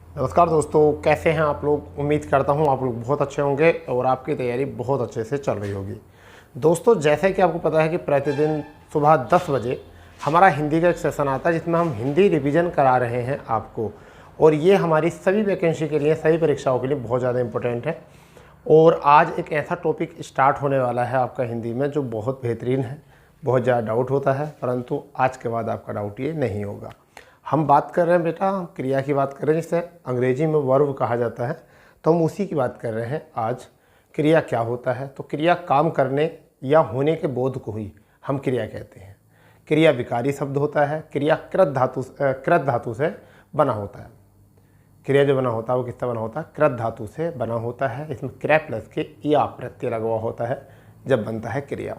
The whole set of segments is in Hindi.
नमस्कार दोस्तों, कैसे हैं आप लोग। उम्मीद करता हूं आप लोग बहुत अच्छे होंगे और आपकी तैयारी बहुत अच्छे से चल रही होगी। दोस्तों, जैसे कि आपको पता है कि प्रतिदिन सुबह 10 बजे हमारा हिंदी का एक सेशन आता है जिसमें हम हिंदी रिवीजन करा रहे हैं आपको। और ये हमारी सभी वैकेंसी के लिए, सभी परीक्षाओं के लिए बहुत ज़्यादा इंपॉर्टेंट है। और आज एक ऐसा टॉपिक स्टार्ट होने वाला है आपका हिंदी में जो बहुत बेहतरीन है। बहुत ज़्यादा डाउट होता है, परंतु आज के बाद आपका डाउट ये नहीं होगा। हम बात कर रहे हैं बेटा, हम क्रिया की बात कर रहे हैं जिसे अंग्रेजी में वर्ब कहा जाता है। तो हम उसी की बात कर रहे हैं आज। क्रिया क्या होता है? तो क्रिया काम करने या होने के बोध को ही हम क्रिया कहते हैं। क्रिया विकारी शब्द होता है। क्रिया कृत धातु से बना होता है। क्रिया जो बना होता है वो किससे बना होता है? कृत धातु से बना होता है। इसमें क्रिया प्लस के या प्रत्यय लगा हुआ होता है जब बनता है क्रिया।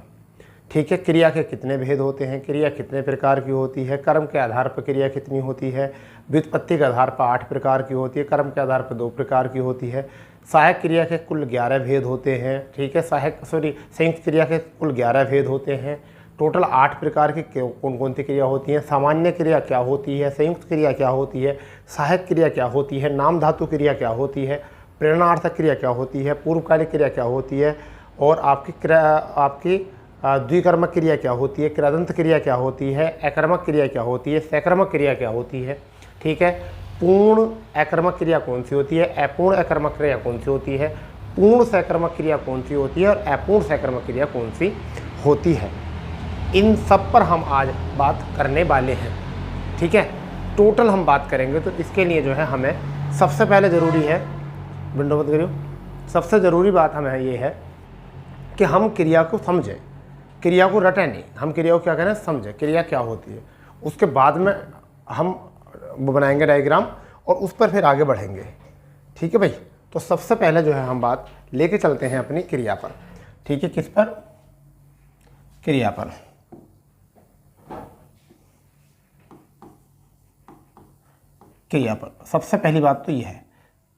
ठीक है। क्रिया के कितने भेद होते हैं? क्रिया कितने प्रकार की होती है? कर्म के आधार पर क्रिया कितनी होती है? व्युत्पत्ति के आधार पर 8 प्रकार की होती है। कर्म के आधार पर 2 प्रकार की होती है। सहायक क्रिया के कुल 11 भेद होते हैं। ठीक है। संयुक्त क्रिया के कुल 11 भेद होते हैं। टोटल 8 प्रकार की कौन कौन सी क्रिया होती हैं? सामान्य क्रिया क्या होती है? संयुक्त क्रिया क्या होती है? सहायक क्रिया क्या होती है? नाम धातु क्रिया क्या होती है? प्रेरणार्थक क्रिया क्या होती है? पूर्वकालिक क्रिया क्या होती है? और आपकी द्विकर्मक क्रिया क्या होती है? कृदंत क्रिया क्या होती है? अकर्मक क्रिया क्या होती है? सकर्मक क्रिया क्या होती है? ठीक है। पूर्ण अकर्मक क्रिया कौन सी होती है? अपूर्ण अकर्मक क्रिया कौन सी होती है? पूर्ण सकर्मक क्रिया कौन सी होती है? और अपूर्ण सकर्मक क्रिया कौन सी होती है? इन सब पर हम आज बात करने वाले हैं। ठीक है। टोटल हम बात करेंगे। तो इसके लिए जो है हमें सबसे पहले ज़रूरी है, विंडो बंद करियो, सबसे ज़रूरी बात हमें ये है कि हम क्रिया को समझें, क्रिया को रटें नहीं। हम क्रिया को क्या करें? समझें क्रिया क्या होती है। उसके बाद में हम बनाएंगे डायग्राम और उस पर फिर आगे बढ़ेंगे। ठीक है भाई। तो सबसे पहले जो है हम बात लेके चलते हैं अपनी क्रिया पर। ठीक है। किस पर? क्रिया पर। क्रिया पर सबसे पहली बात तो यह है,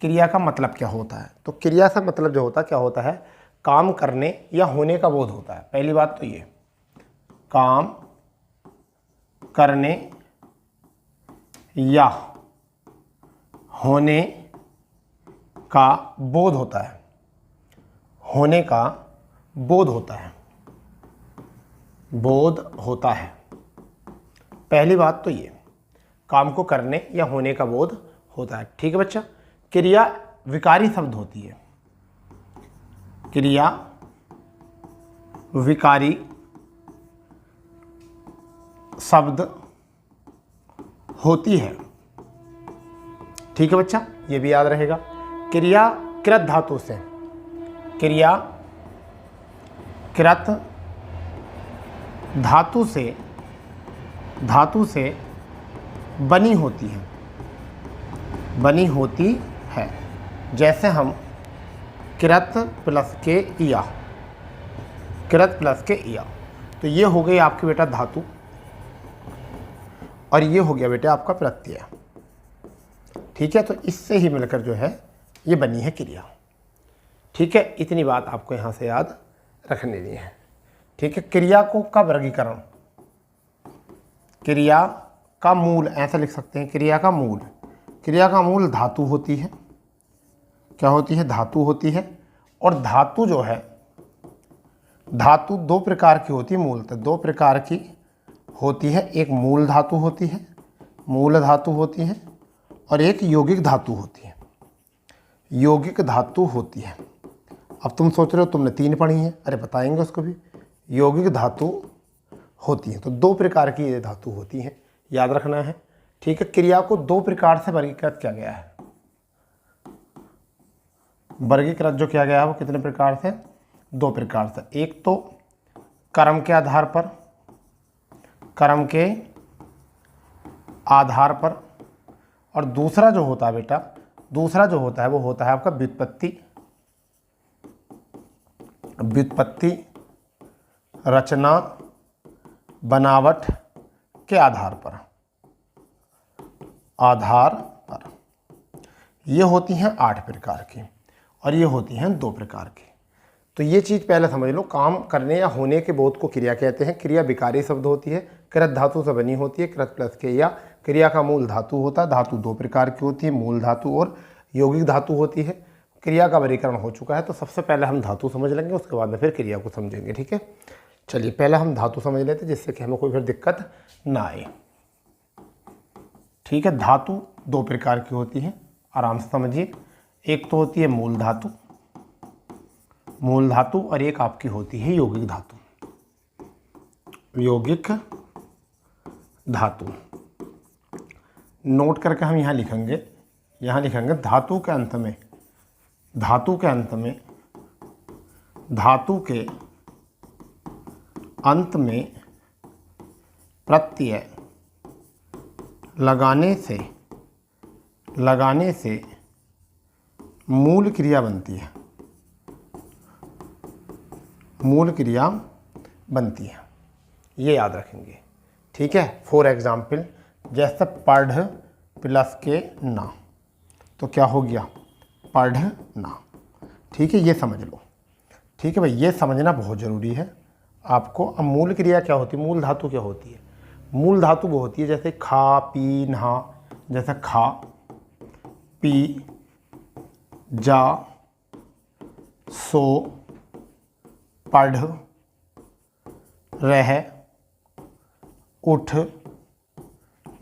क्रिया का मतलब क्या होता है? तो क्रिया से मतलब जो होता है क्या होता है? काम करने या होने का बोध होता है। पहली बात तो ये, काम करने या होने का बोध होता है। होने का बोध होता है। बोध होता है। पहली बात तो ये, काम को करने या होने का बोध होता है। ठीक है बच्चा। क्रिया विकारी शब्द होती है। क्रिया विकारी शब्द होती है। ठीक है बच्चा, ये भी याद रहेगा। क्रिया कृत धातु से, क्रिया कृत धातु से बनी होती है। बनी होती है। जैसे हम कृत प्लस के या, कृत प्लस के या, तो ये हो गई आपकी बेटा धातु और ये हो गया बेटा आपका प्रत्यय। ठीक है। तो इससे ही मिलकर जो है ये बनी है क्रिया। ठीक है। इतनी बात आपको यहाँ से याद रखने दी है। ठीक है। क्रिया को का वर्गीकरण, क्रिया का मूल ऐसा लिख सकते हैं। क्रिया का मूल, क्रिया का मूल धातु होती है। क्या होती है? धातु होती है। और धातु जो है, धातु 2 प्रकार की होती है मूलतः। 2 प्रकार की होती है। एक मूल धातु होती है, मूल धातु होती है, और एक यौगिक धातु होती है। यौगिक धातु होती है। अब तुम सोच रहे हो तुमने 3 पढ़ी है, अरे बताएंगे उसको भी। यौगिक धातु होती है। तो 2 प्रकार की ये धातु होती हैं, याद रखना है। ठीक है। क्रिया को 2 प्रकार से वर्गीकृत किया गया है। वर्गीकृत जो किया गया है वो कितने प्रकार से? 2 प्रकार से। एक तो कर्म के आधार पर, कर्म के आधार पर, और दूसरा जो होता है बेटा, दूसरा जो होता है वो होता है आपका व्युत्पत्ति, व्युत्पत्ति, रचना, बनावट के आधार पर। आधार पर ये होती हैं 8 प्रकार की और ये होती हैं 2 प्रकार की। तो ये चीज़ पहले समझ लो। काम करने या होने के बोध को क्रिया कहते हैं। क्रिया विकारी शब्द होती है, कृत धातु से बनी होती है। कृत प्लस के या, क्रिया का मूल धातु होता है। धातु दो प्रकार की होती है, मूल धातु और यौगिक धातु होती है। क्रिया का वर्गीकरण हो चुका है, तो सबसे पहले हम धातु समझ लेंगे, उसके बाद में फिर क्रिया को समझेंगे। ठीक है, चलिए पहले हम धातु समझ लेते हैं, जिससे कि हमें कोई फिर दिक्कत ना आए। ठीक है, धातु दो प्रकार की होती है, आराम से समझिए। एक तो होती है मूल धातु, और एक आपकी होती है यौगिक धातु। यौगिक धातु नोट करके हम यहाँ लिखेंगे, धातु के अंत में प्रत्यय लगाने से मूल क्रिया बनती है, ये याद रखेंगे। ठीक है, फॉर एग्जाम्पल जैसे पढ़ प्लस के ना, तो क्या हो गया, पढ़ना। ठीक है, ये समझ लो। ठीक है भाई, ये समझना बहुत ज़रूरी है आपको। अब मूल क्रिया क्या होती है, मूल धातु क्या होती है? मूल धातु वो होती है जैसे खा पी नहा, जैसे खा पी जा सो पढ़ रह उठ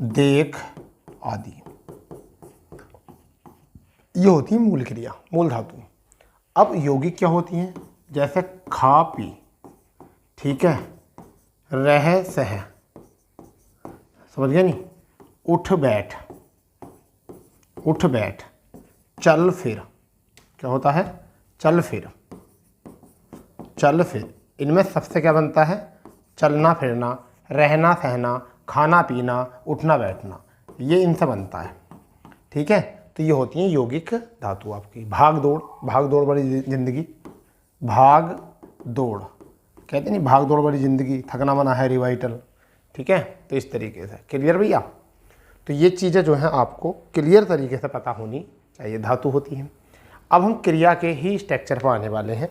देख आदि, ये होती है मूल क्रिया, मूल धातु। अब यौगिक क्या होती हैं, जैसे खा पी, ठीक है, रह सह, समझ गए नहीं, उठ बैठ, चल फिर, क्या होता है, चल फिर। इनमें सबसे क्या बनता है, चलना फिरना, रहना सहना, खाना पीना, उठना बैठना, ये इनसे बनता है। ठीक है, तो ये होती हैं यौगिक धातु आपकी। भाग दौड़ बड़ी जिंदगी, भाग दौड़ कहते नहीं, भाग दौड़ बड़ी जिंदगी, थकना मना है रिवाइटल। ठीक है, तो इस तरीके से क्लियर भैया। तो ये चीज़ें जो हैं आपको क्लियर तरीके से पता होनी चाहिए, धातु होती हैं। अब हम क्रिया के ही स्ट्रक्चर पर आने वाले हैं।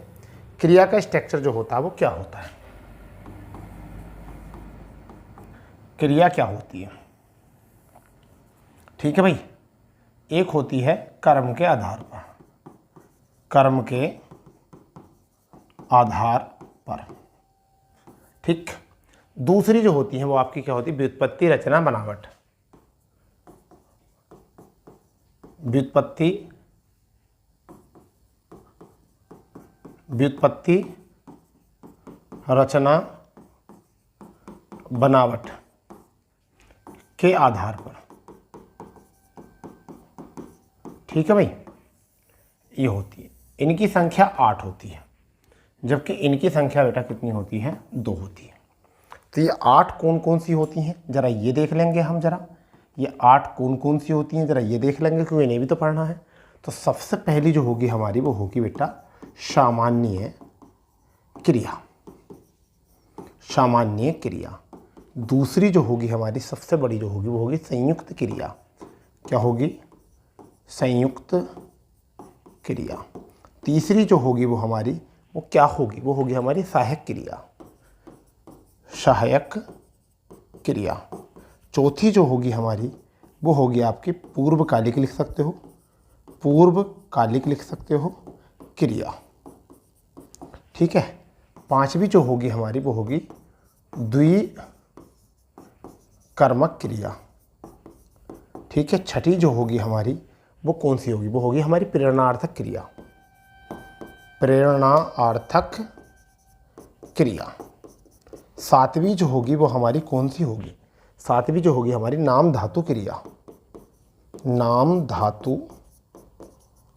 क्रिया का स्ट्रक्चर जो होता है वो क्या होता है, क्रिया क्या होती है? ठीक है भाई, एक होती है कर्म के आधार पर, ठीक। दूसरी जो होती है वो आपकी क्या होती है, व्युत्पत्ति रचना बनावट। व्युत्पत्ति रचना बनावट के आधार पर। ठीक है भाई, ये होती है। इनकी संख्या 8 होती है, जबकि इनकी संख्या बेटा कितनी होती है, 2 होती है। तो ये 8 कौन कौन सी होती हैं, जरा ये देख लेंगे हम। जरा ये 8 कौन कौन सी होती हैं, जरा ये देख लेंगे, क्योंकि इन्हें भी तो पढ़ना है। तो सबसे पहली जो होगी हमारी, वो होगी बेटा सामान्य क्रिया। दूसरी जो होगी हमारी, सबसे बड़ी जो होगी, वो होगी संयुक्त क्रिया। क्या होगी, संयुक्त क्रिया। तीसरी जो होगी वो हमारी, वो क्या होगी, वो होगी हमारी सहायक क्रिया। चौथी जो होगी हमारी, वो होगी आपकी पूर्वकालिक लिख सकते हो क्रिया। ठीक है, पांचवी जो होगी हमारी, वो होगी द्विकर्मक क्रिया। ठीक है, छठी जो होगी हमारी, वो कौन सी होगी, वो होगी हमारी प्रेरणार्थक क्रिया। सातवीं जो होगी वो हमारी कौन सी होगी, सातवीं जो होगी हमारी नाम धातु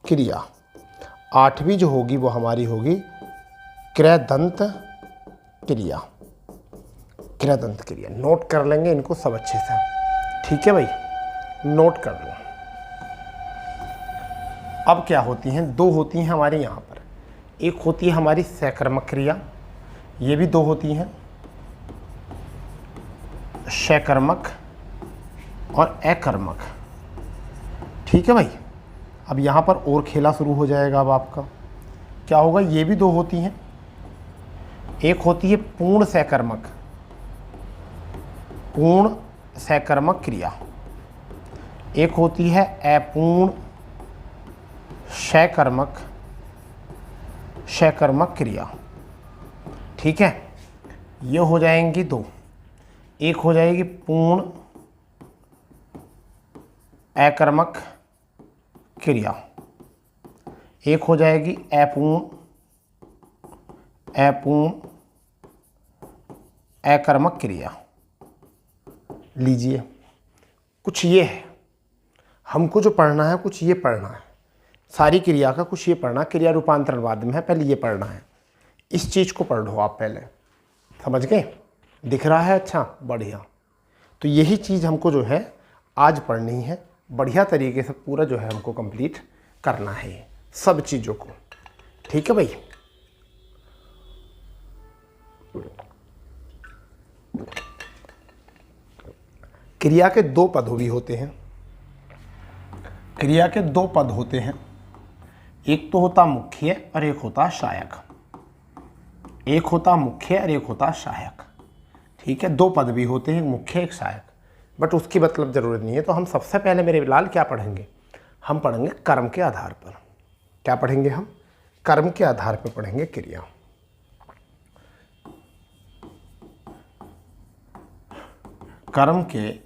क्रिया। आठवीं जो होगी वो हमारी होगी क्रयदंत क्रिया। नोट कर लेंगे इनको सब अच्छे से। ठीक है भाई, नोट कर लो। अब क्या होती हैं, 2 होती हैं हमारे यहाँ पर। एक होती है हमारी सकर्मक क्रिया, ये भी 2 होती हैं, सकर्मक और अकर्मक। ठीक है भाई, अब यहाँ पर और खेला शुरू हो जाएगा। अब आपका क्या होगा, ये भी 2 होती हैं। एक होती है पूर्ण सकर्मक क्रिया, एक होती है अपूर्ण शकर्मक क्रिया। ठीक है, ये हो जाएंगी दो। एक हो जाएगी पूर्ण अकर्मक क्रिया, एक हो जाएगी अपूर्ण अकर्मक क्रिया। लीजिए, कुछ ये है, हमको जो पढ़ना है कुछ ये पढ़ना है, सारी क्रिया का कुछ ये पढ़ना, क्रिया रूपांतरण बाद में है, पहले ये पढ़ना है। इस चीज़ को पढ़ लो आप पहले, समझ गए? दिख रहा है? अच्छा, बढ़िया। तो यही चीज़ हमको जो है आज पढ़नी है, बढ़िया तरीके से पूरा जो है हमको कंप्लीट करना है सब चीज़ों को। ठीक है भाई? क्रिया के दो पद भी होते हैं, क्रिया के दो पद होते हैं, एक तो होता मुख्य और एक होता सहायक। एक होता मुख्य और एक होता सहायक। ठीक है, दो पद भी होते हैं, एक मुख्य एक सहायक, बट उसकी मतलब ज़रूरत नहीं है। तो हम सबसे पहले मेरे लाल क्या पढ़ेंगे? हम पढ़ेंगे कर्म के आधार पर। क्या पढ़ेंगे हम? कर्म के आधार पर पढ़ेंगे क्रिया। कर्म के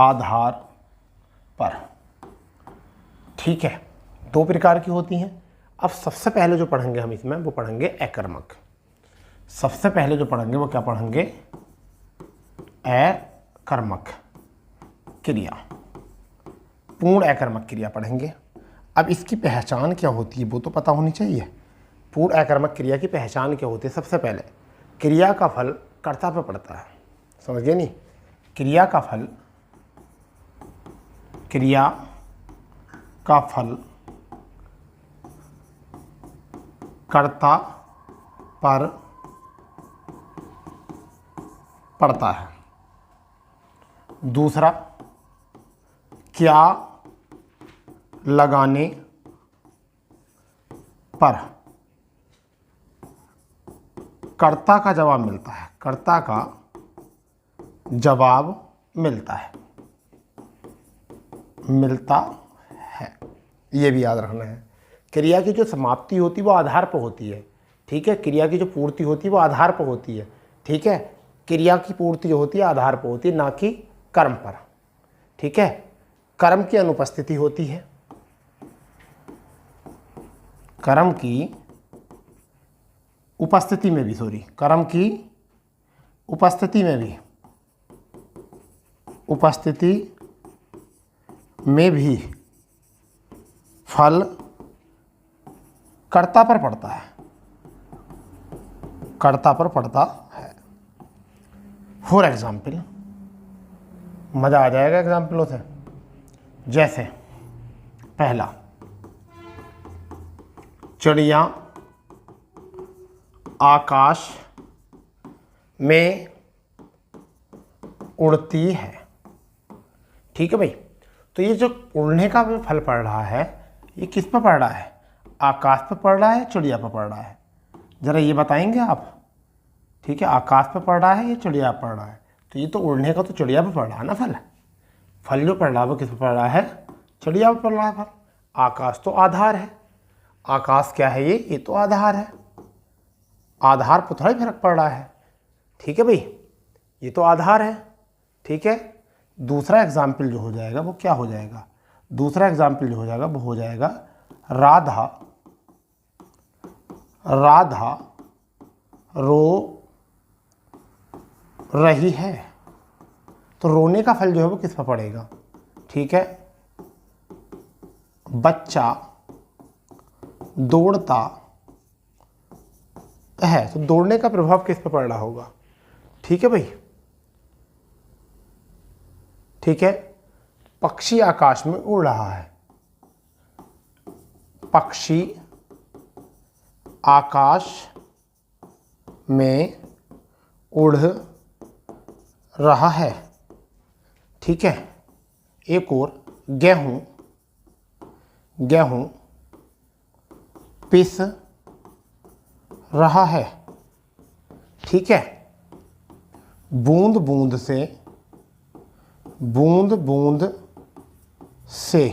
आधार पर। ठीक है, दो प्रकार की होती हैं। अब सबसे पहले जो पढ़ेंगे हम इसमें वो पढ़ेंगे अकर्मक। सबसे पहले जो पढ़ेंगे वो क्या पढ़ेंगे? अकर्मक क्रिया, पूर्ण अकर्मक क्रिया पढ़ेंगे। अब इसकी पहचान क्या होती है वो तो पता होनी चाहिए। पूर्ण अकर्मक क्रिया की पहचान क्या होती है? सबसे पहले क्रिया का फल कर्ता पे पड़ता है, समझ गए नहीं? क्रिया का फल कर्ता पर पड़ता है। दूसरा, क्या लगाने पर कर्ता का जवाब मिलता है, कर्ता का जवाब मिलता है, ये भी याद रखना है। क्रिया की जो समाप्ति होती है वो आधार पर होती है। ठीक है, क्रिया की जो पूर्ति होती है वो आधार पर होती है। ठीक है, क्रिया की पूर्ति जो होती है आधार पर होती है, ना कि कर्म पर। ठीक है, कर्म की अनुपस्थिति होती है, कर्म की उपस्थिति में भी, कर्म की उपस्थिति में भी फल कर्ता पर पड़ता है, फॉर एग्जाम्पल, मज़ा आ जाएगा एग्जाम्पलों से। जैसे पहला, चिड़िया आकाश में उड़ती है। ठीक है भाई, तो ये जो उड़ने का फल पड़ रहा है ये किस पर पड़ रहा है? आकाश पर पड़ रहा है, चिड़िया पर पड़ रहा है? ज़रा ये बताएंगे आप। ठीक है, आकाश पर पड़ रहा है या चिड़िया पर पड़ रहा है? तो ये तो उड़ने का तो चिड़िया पर पड़ रहा है ना फल जो पड़ रहा है वो किस पर पड़ रहा है? चिड़िया पर पड़ रहा है फल। आकाश तो आधार है, आकाश क्या है? ये तो आधार है, आधार पर थोड़ा ही फर्क पड़ रहा है। ठीक है भाई, ये तो आधार है। ठीक है, दूसरा एग्जाम्पल जो हो जाएगा वो क्या हो जाएगा? दूसरा एग्जाम्पल जो हो जाएगा वो हो जाएगा राधा रो रही है। तो रोने का फल जो है वो किस पर पड़ेगा? ठीक है, बच्चा दौड़ता है, तो दौड़ने का प्रभाव किस पर पड़ रहा होगा? ठीक है भाई, ठीक है, पक्षी आकाश में उड़ रहा है, पक्षी आकाश में उड़ रहा है। ठीक है, एक और, गेहूं पिस रहा है। ठीक है, बूंद बूंद से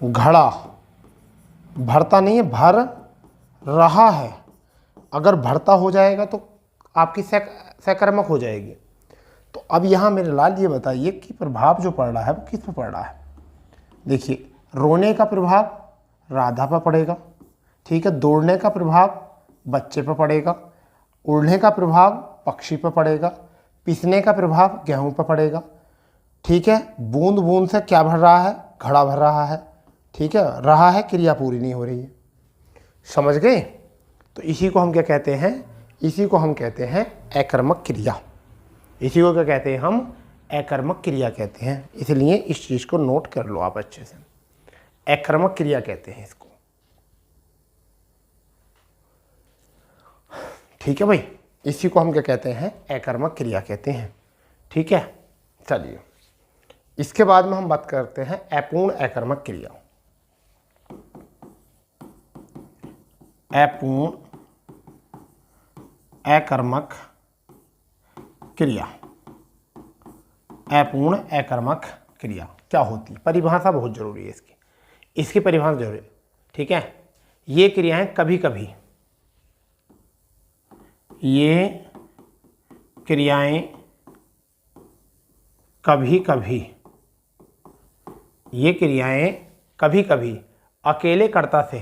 घड़ा, भरता नहीं है, भर रहा है। अगर भरता हो जाएगा तो आपकी सकर्मक हो जाएगी। तो अब यहाँ मेरे लाल ये बताइए कि प्रभाव जो पड़ रहा है वो किस पर पड़ रहा है। देखिए, रोने का प्रभाव राधा पर पड़ेगा, ठीक है। दौड़ने का प्रभाव बच्चे पर पड़ेगा। उड़ने का प्रभाव पक्षी पर पड़ेगा। पिसने का प्रभाव गेहूं पर पड़ेगा, ठीक है। बूंद बूंद से क्या भर रहा है, घड़ा भर रहा है, ठीक है। रहा है, क्रिया पूरी नहीं हो रही है, समझ गए। तो इसी को हम क्या कहते हैं, इसी को हम कहते हैं अकर्मक क्रिया। इसी को क्या कहते हैं हम, अकर्मक क्रिया कहते हैं। इसलिए इस चीज़ को नोट कर लो आप अच्छे से, अकर्मक क्रिया कहते हैं इसको, ठीक है भाई। इसी को हम क्या कहते हैं, अकर्मक क्रिया कहते हैं, ठीक है। चलिए, इसके बाद में हम बात करते हैं अपूर्ण अकर्मक क्रिया। अपूर्ण अकर्मक क्रिया, अपूर्ण अकर्मक क्रिया क्या होती है, परिभाषा बहुत जरूरी है इसकी, इसकी परिभाषा जरूरी है, ठीक है। ये क्रियाएं कभी कभी, ये क्रियाएं कभी कभी, ये क्रियाएं कभी कभी अकेले कर्ता से,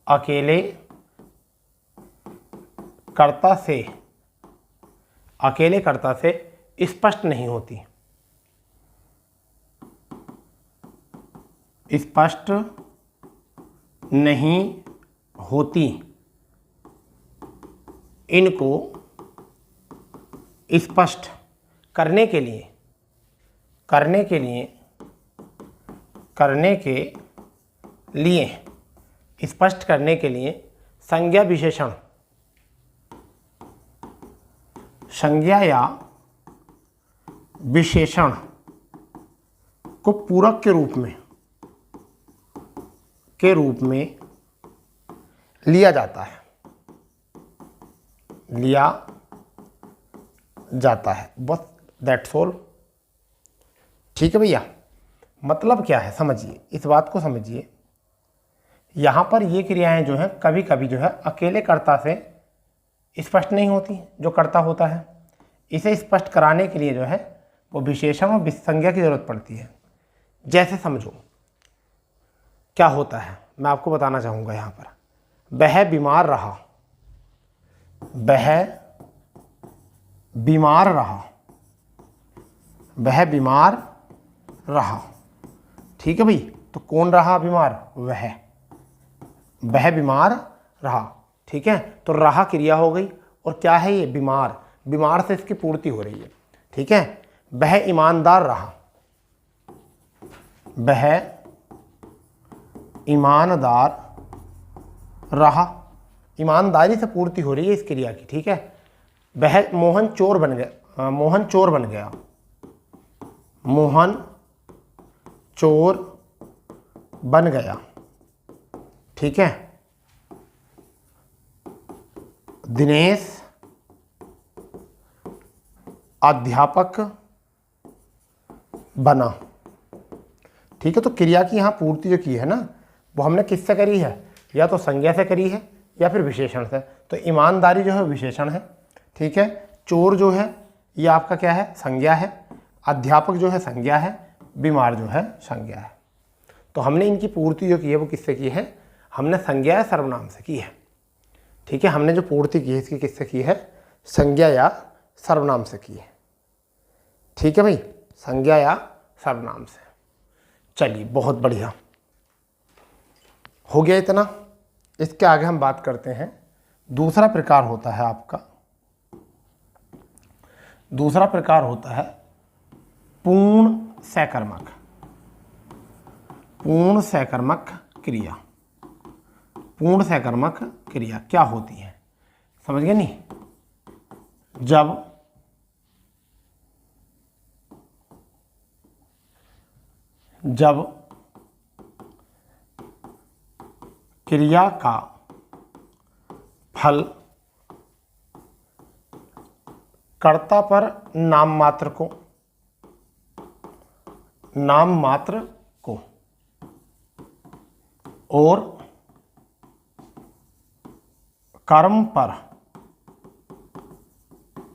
अकेले कर्ता से, अकेले कर्ता से स्पष्ट नहीं होती, स्पष्ट नहीं होती। इनको स्पष्ट करने के लिए, करने के लिए, करने के लिए, स्पष्ट करने के लिए संज्ञा विशेषण, संज्ञा या विशेषण को पूरक के रूप में लिया जाता है, लिया जाता है, बस दैट्स ऑल, ठीक है भैया। मतलब क्या है समझिए, इस बात को समझिए। यहाँ पर ये क्रियाएं जो हैं कभी कभी जो है अकेले कर्ता से स्पष्ट नहीं होती, जो कर्ता होता है। इसे स्पष्ट कराने के लिए जो है वो विशेषण और संज्ञा की जरूरत पड़ती है। जैसे समझो क्या होता है, मैं आपको बताना चाहूँगा यहाँ पर। वह बीमार रहा, वह बीमार रहा, वह बीमार रहा, ठीक है भाई। तो कौन रहा बीमार, वह बीमार रहा, ठीक है। तो रहा क्रिया हो गई, और क्या है ये, बीमार, बीमार से इसकी पूर्ति हो रही है, ठीक है। वह ईमानदार रहा, वह ईमानदार रहा, ईमानदारी से पूर्ति हो रही है इस क्रिया की, ठीक है। वह मोहन चोर बन गया, मोहन चोर बन गया, मोहन चोर बन गया, ठीक है। दिनेश अध्यापक बना, ठीक है। तो क्रिया की यहाँ पूर्ति जो की है ना, वो हमने किससे करी है, या तो संज्ञा से करी है या फिर विशेषण से। तो ईमानदारी जो है विशेषण है, ठीक है। चोर जो है ये आपका क्या है, संज्ञा है। अध्यापक जो है संज्ञा है, बीमार जो है संज्ञा है। तो हमने इनकी पूर्ति जो की है वो किससे की है, हमने संज्ञा या सर्वनाम से की है, ठीक है। हमने जो पूर्ति की है इसकी किससे की है, संज्ञा या सर्वनाम से की है, ठीक है भाई, संज्ञा या सर्वनाम से। चलिए बहुत बढ़िया हो गया इतना। इसके आगे हम बात करते हैं, दूसरा प्रकार होता है आपका, दूसरा प्रकार होता है पूर्ण सकर्मक, पूर्ण सकर्मक क्रिया। पूर्ण सकर्मक क्रिया क्या होती है, समझ गए नहीं। जब क्रिया का फल कर्ता पर नाम मात्र को, नाम मात्र को और कर्म पर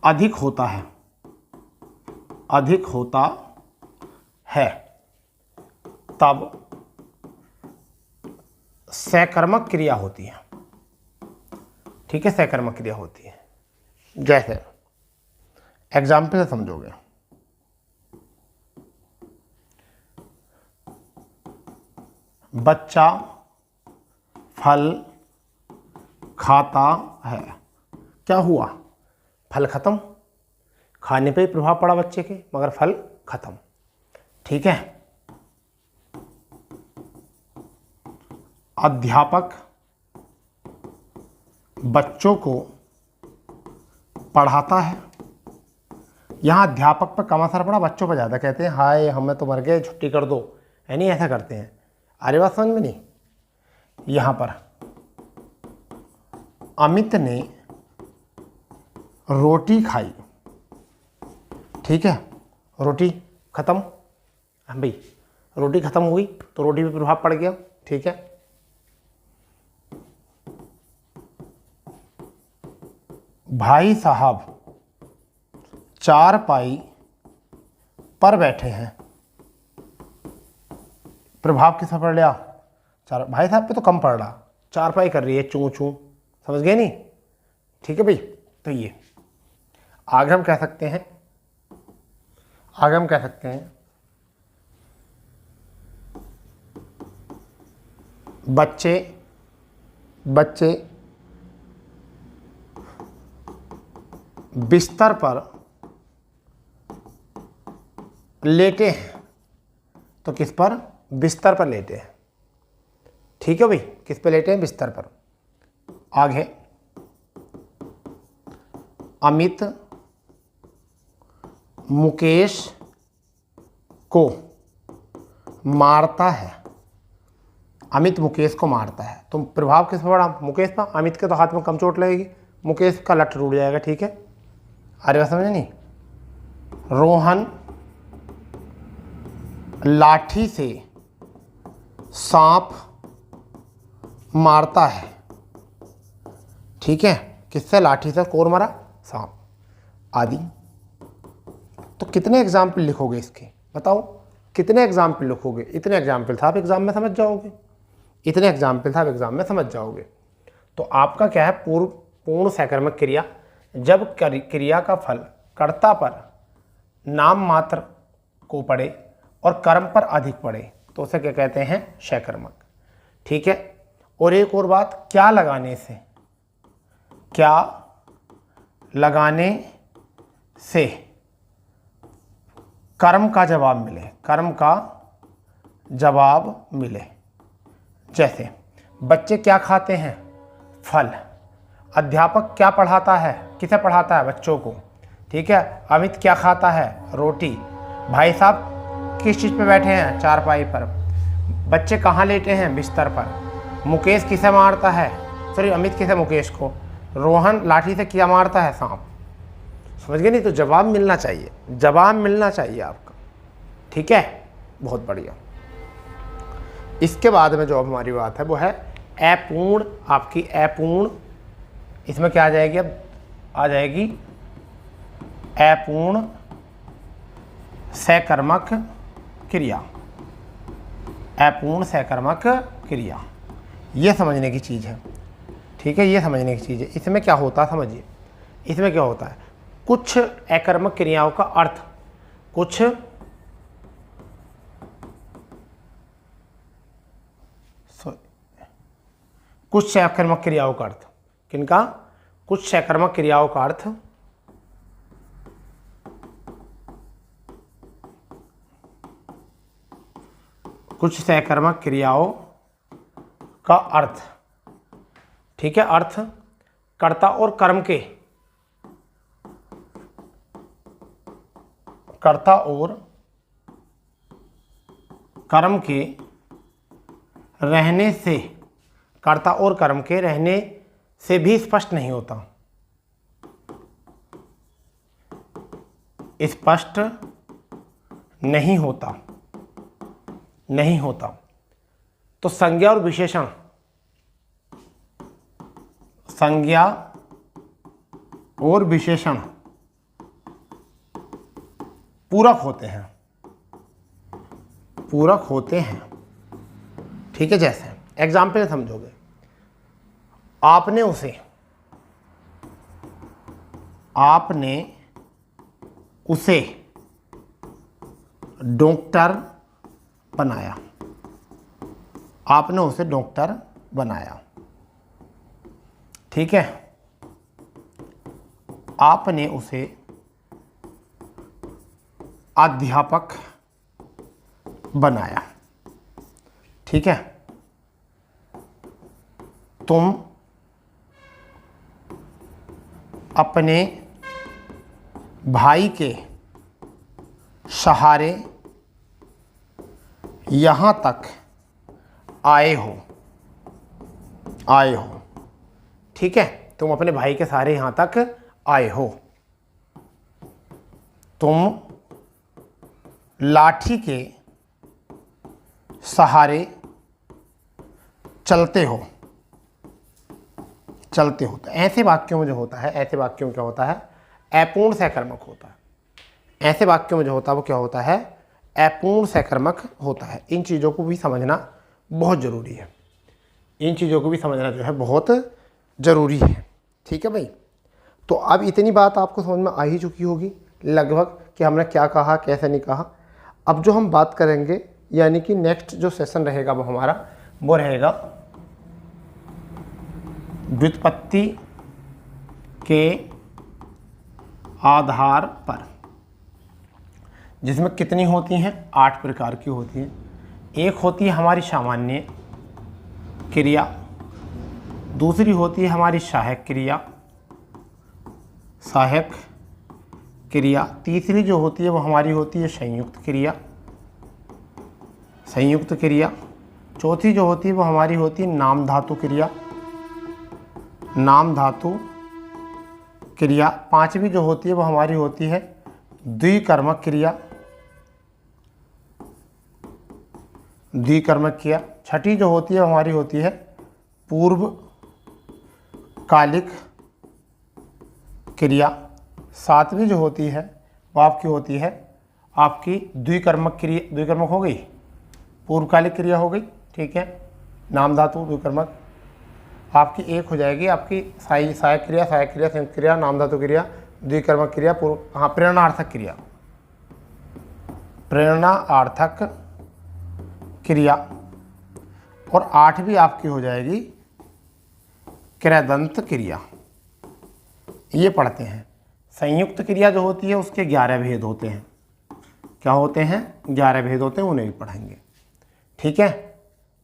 अधिक होता है, अधिक होता है, तब सकर्मक क्रिया होती है। ठीक है, सकर्मक क्रिया होती है। जैसे एग्जाम्पल से समझोगे, बच्चा फल खाता है। क्या हुआ? फल खत्म। खाने पे ही प्रभाव पड़ा बच्चे के, मगर फल खत्म। ठीक है। अध्यापक बच्चों को पढ़ाता है। यहाँ अध्यापक पर कम असर पड़ा, बच्चों पर ज़्यादा। कहते हैं हाय हमें तो मर गए, छुट्टी कर दो, है नहीं, ऐसा करते हैं। अरे बात समझ में नहीं। यहाँ पर अमित ने रोटी खाई। ठीक है, रोटी खत्म। हाँ भाई, रोटी खत्म हुई तो रोटी पे प्रभाव पड़ गया। ठीक है। भाई साहब चारपाई पर बैठे हैं। प्रभाव किस पर पड़ गया? भाई साहब पे तो कम पड़ रहा, चारपाई कर रही है चूं चूं। समझ गए नहीं? ठीक है भाई। तो ये आगे हम कह सकते हैं, बच्चे बिस्तर पर लेटे हैं। तो किस पर? बिस्तर पर लेटे हैं। ठीक है भाई, किस पर लेटे हैं? बिस्तर पर। आगे, अमित मुकेश को मारता है। अमित मुकेश को मारता है, तो प्रभाव किस पर पड़ा? मुकेश पर। अमित के तो हाथ में कम चोट लगेगी, मुकेश का लठ टूट जाएगा। ठीक है, अरे बात समझे नहीं? रोहन लाठी से सांप मारता है। ठीक है, किससे? लाठी से। कौन मारा? सांप आदि। तो कितने एग्जाम्पल लिखोगे इसके? बताओ कितने एग्जाम्पल लिखोगे? इतने एग्जाम्पल था, आप एग्जाम में समझ जाओगे। इतने एग्जाम्पल था, आप एग्जाम में समझ जाओगे। तो आपका क्या है? पूर्ण सकर्मक क्रिया, जब क्रिया का फल कर्ता पर नाम मात्र को पड़े और कर्म पर अधिक पड़े, तो उसे क्या कहते हैं? सकर्मक। ठीक है। और एक और बात, क्या लगाने से कर्म का जवाब मिले, कर्म का जवाब मिले। जैसे बच्चे क्या खाते हैं? फल। अध्यापक क्या पढ़ाता है? किसे पढ़ाता है? बच्चों को। ठीक है। अमित क्या खाता है? रोटी। भाई साहब किस चीज़ पे बैठे हैं? चारपाई पर। बच्चे कहाँ लेटे हैं? बिस्तर पर। मुकेश किसे मारता है? सॉरी, अमित किसे? मुकेश को। रोहन लाठी से क्या मारता है? सांप। समझ गए नहीं? तो जवाब मिलना चाहिए, जवाब मिलना चाहिए आपका। ठीक है, बहुत बढ़िया। इसके बाद में जो हमारी बात है वो है अपूर्ण। आपकी अपूर्ण, इसमें क्या आ जाएगी? अब आ जाएगी अपूर्ण सकर्मक क्रिया। अपूर्ण सकर्मक क्रिया, ये समझने की चीज़ है। ठीक है, ये समझने की चीज़ है। इसमें क्या होता है समझिए। इसमें क्या होता है? कुछ अकर्मक क्रियाओं का अर्थ, कुछ सकर्मक क्रियाओं का अर्थ। किनका? कुछ सकर्मक क्रियाओं का अर्थ कुछ सकर्मक क्रियाओं का अर्थ। ठीक है, अर्थ कर्ता और कर्म के, कर्ता और कर्म के रहने से, कर्ता और कर्म के रहने से भी स्पष्ट नहीं होता। स्पष्ट नहीं होता। नहीं होता। तो संज्ञा और विशेषण, संज्ञा और विशेषण पूरक होते हैं, पूरक होते हैं। ठीक है, जैसे एग्जाम्पल समझोगे, आपने उसे डॉक्टर बनाया, आपने उसे डॉक्टर बनाया। ठीक है, आपने उसे अध्यापक बनाया। ठीक है, तुम अपने भाई के सहारे यहाँ तक आए हो। ठीक है, तुम अपने भाई के सहारे यहाँ तक आए हो। तुम लाठी के सहारे चलते हो। तो ऐसे वाक्यों में जो होता है, ऐसे वाक्यों में क्या होता है, अपूर्ण सहकर्मक होता है। ऐसे वाक्यों में जो होता है वो क्या होता है, अपूर्ण सहकर्मक होता है। इन चीज़ों को भी समझना बहुत ज़रूरी है, इन चीज़ों को भी समझना जो है बहुत ज़रूरी है। ठीक है भाई, तो अब इतनी बात आपको समझ में आ ही चुकी होगी लगभग कि हमने क्या कहा, कैसे नहीं कहा। अब जो हम बात करेंगे, यानी कि नेक्स्ट जो सेशन रहेगा वो हमारा वो रहेगा व्युत्पत्ति के आधार पर, जिसमें कितनी होती हैं, 8 प्रकार की होती हैं। एक होती है हमारी सामान्य क्रिया, दूसरी होती है हमारी सहायक क्रिया, तीसरी जो होती है वो हमारी होती है संयुक्त क्रिया, चौथी जो होती है वो हमारी होती है नाम धातु क्रिया, पांचवी जो होती है वो हमारी होती है द्विकर्मक क्रिया, छठी जो होती है हमारी होती है पूर्वकालिक क्रिया, सातवीं जो होती है वो आपकी होती है आपकी द्विकर्मक हो गई, पूर्वकालिक क्रिया हो गई। ठीक है, नाम धातु द्विकर्मक आपकी एक हो जाएगी, आपकी सहायक क्रिया, संयुक्त क्रिया, नाम धातु क्रिया, द्विकर्मक क्रिया, प्रेरणार्थक क्रिया, और आठवीं आपकी हो जाएगी क्रियादंत क्रिया। ये पढ़ते हैं। संयुक्त क्रिया जो होती है उसके 11 भेद होते हैं। क्या होते हैं, 11 भेद होते हैं, उन्हें भी पढ़ेंगे। ठीक है,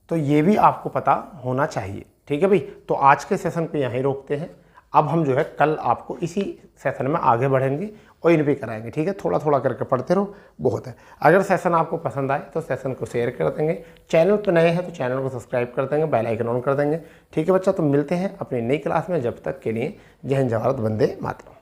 तो ये भी आपको पता होना चाहिए। ठीक है भाई, तो आज के सेशन को यहीं रोकते हैं। अब हम जो है कल आपको इसी सेशन में आगे बढ़ेंगे और इन भी कराएंगे। ठीक है, थोड़ा थोड़ा करके पढ़ते रहो, बहुत है। अगर सेशन आपको पसंद आए तो सेशन को शेयर कर देंगे, चैनल पर नए हैं तो चैनल को सब्सक्राइब कर देंगे, बेल आइकन ऑन कर देंगे। ठीक है बच्चा, तो मिलते हैं अपनी नई क्लास में। जब तक के लिए जय हिंद, जय भारत, वंदे मातरम।